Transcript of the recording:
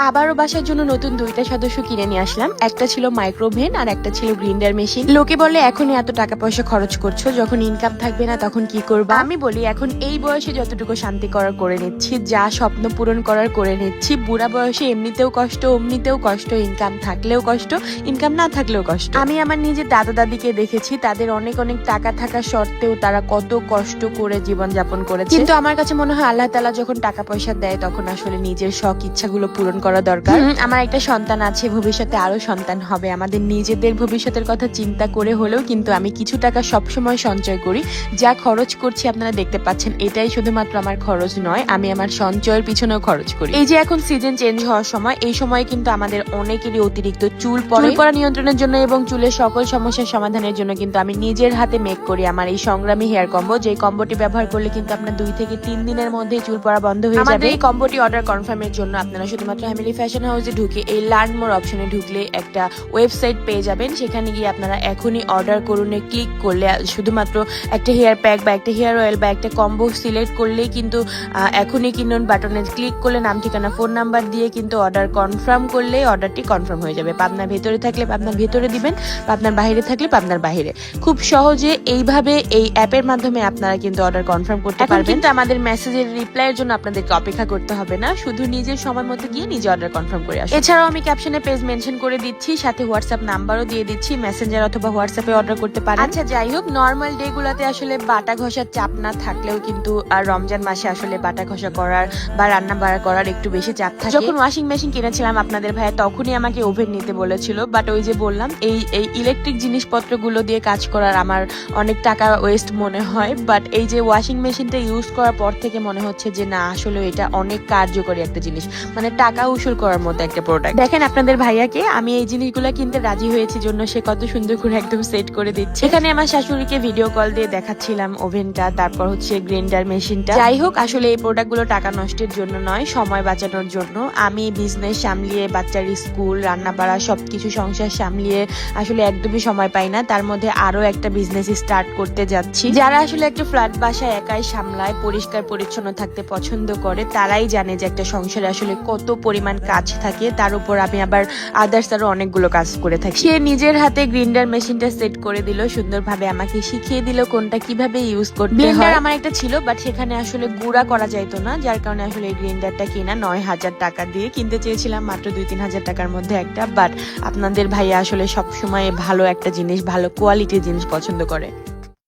আবারও বাসার জন্য নতুন 2টা সদস্য কিনে নিয়ে আসলাম। একটা ছিল মাইক্রোওভেন আর একটা ছিল গ্রাইন্ডার মেশিন। লোকে বলে এখনই এত টাকা পয়সা খরচ করছো, যখন ইনকাম থাকবে না তখন কি করবা? আমি বলি এখন এই বয়সে যতটুকু শান্তি করার করে নিচ্ছি, যা স্বপ্ন পূরণ করার করে নিচ্ছি। বুড়া বয়সে এমনিতেও কষ্ট, অমনিতেও কষ্ট, ইনকাম থাকলেও কষ্ট, ইনকাম না থাকলেও কষ্ট। আমি আমার নিজের দাদা দাদিকে দেখেছি, তাদের অনেক অনেক টাকা থাকা সত্ত্বেও তারা কত কষ্ট করে জীবন যাপন করেছে। কিন্তু আমার কাছে মনে হয় আল্লাহ তাআলা যখন টাকা পয়সা দেয় তখন আসলে নিজের শখ ইচ্ছাগুলো পূরণ করা দরকার। আমার একটা সন্তান আছে, ভবিষ্যতে আরো সন্তান হবে। আমাদের নিজেদের ভবিষ্যতের কথা চিন্তা করে হলেও কিন্তু আমি কিছু টাকা সবসময় সঞ্চয় করি। যা খরচ করছি আপনারা দেখতে পাচ্ছেন, এটাই শুধুমাত্র আমার খরচ নয়, আমি আমার সঞ্চয়ের পিছনেও খরচ করি। এই যে এখন সিজন চেঞ্জ হওয়ার সময়, এই সময় কিন্তু আমাদের অনেকেরই অতিরিক্ত চুল পড়া নিয়ন্ত্রণের জন্য এবং চুলের সকল সমস্যার সমাধানের জন্য কিন্তু আমি নিজের হাতে মেক করি আমার এই সংগ্রামী হেয়ার কম্বো। যে কম্বোটি ব্যবহার করলে কিন্তু আপনার 2 থেকে 3 দিনের মধ্যে চুল পড়া বন্ধ হয়ে যাবে। আমাদের এই কম্বোটি অর্ডার কনফার্মের জন্য আপনারা শুধুমাত্র ফ্যামিলি ফ্যাশন হাউসে ঢুকে এই লার্ন মোর অপশনে ঢুকলে একটা ওয়েবসাইট পেয়ে যাবেন। সেখানে গিয়ে আপনারা এখনই অর্ডার করুন ক্লিক করলে শুধুমাত্র একটা হেয়ার প্যাক বা একটা হেয়ার অয়েল বা একটা কম্বো সিলেক্ট করলেই কিন্তু এখনই কিনুন বাটনে ক্লিক করলে নাম ঠিকানা ফোন নাম্বার দিয়ে কিন্তু অর্ডার কনফার্ম করলে অর্ডারটি কনফার্ম হয়ে যাবে। পাবনার ভেতরে থাকলে পাবনার ভেতরে দিবেন, পাবনার বাইরে থাকলে পাবনার বাইরে। খুব সহজে এইভাবে এই অ্যাপের মাধ্যমে আপনারা কিন্তু অর্ডার কনফার্ম করতে পারবেন। কিন্তু আমাদের মেসেজের রিপ্লাইয়ের জন্য আপনাদেরকে অপেক্ষা করতে হবে না, শুধু নিজের সময় মতো গিয়ে নিজে অর্ডার কনফার্ম করে আসুন। এছাড়াও আমি ক্যাপশনে পেজ মেনশন করে দিচ্ছি, সাথে হোয়াটসঅ্যাপ নাম্বারও দিয়ে দিচ্ছি, মেসেঞ্জার অথবা হোয়াটসঅ্যাপে অর্ডার করতে পারেন। আচ্ছা যাই হোক, নর্মাল ডে গুলাতে আসলে বাটা ঘষার চাপ না থাকলেও কিন্তু আর রমজান মাসে আসলে বাটা ঘষা করার বা রান্না বাড়া করার একটু বেশি চাপ থাকে। যখন ওয়াশিং মেশিন কিনেছিলাম আপনাদের ভাইয়া তখনই আমাকে ওভেন নিতে বলেছিল, বাট ওই যে বললাম এই ইলেকট্রিক জিনিসপত্রগুলো দিয়ে কাজ করার আমার অনেক টাকা ওয়েস্ট মনে হয়। বাট এই যে ওয়াশিং মেশিনটা ইউজ করার পর থেকে মনে হচ্ছে যে না, আসলে এটা অনেক কার্যকরী একটা জিনিস, মানে টাকা উসুল করার মতো একটা প্রোডাক্ট। দেখেন আপনাদের ভাইয়াকে আমি এই জিনিসগুলো কিনতে রাজি হয়েছি জন্য সে কত সুন্দর করে একদম সেট করে দিচ্ছে। এখানে আমার শাশুড়িকে ভিডিও কল দিয়ে দেখাচ্ছিলাম ওভেনটা, তারপর হচ্ছে গ্রাইন্ডার মেশিনটা। যাই হোক, আসলে এই প্রোডাক্টগুলো টাকা নষ্টের জন্য নয়, সময় বাঁচানোর জন্য। আমি বিজনেস সামলিয়ে, বাচ্চার স্কুল, রান্না বাড়া সবকিছু সংসার সামলিয়ে আসলে একদমই সময় পাই না। তার মধ্যে আরো একটা বিজনেস স্টার্ট করতে যাচ্ছি। যারা আসলে একটা ফ্ল্যাট বাসায় একাই সামলায়, পরিষ্কার পরিচ্ছন্ন থাকতে পছন্দ করে, তারাই জানে যে একটা সংসারে আসলে কত পরিমাণ কাজ থাকে। তার উপর আমি আবার আদার্স আরো অনেকগুলো কাজ করে থাকি। সে নিজের হাতে গ্রাইন্ডার মেশিনটা সেট করে দিল, সুন্দরভাবে আমাকে শিখিয়ে দিল কোনটা কিভাবে ইউজ করতে হয়। ব্লেন্ডার আমার একটা ছিল, বাট সেখানে আসলে গুঁড়া করা যাইতো না, যার কারণে আসলে এই গ্রাইন্ডারটা কিনা 9,000 টাকা দিয়ে কিনতে চেয়েছিলাম, মাত্র 2-3 হাজার টাকার মধ্যে একটা। বাট আপনাদের ভাইয়া আসলে সবসময় ভালো একটা জিনিস, ভালো কোয়ালিটির জিনিস পছন্দ করে।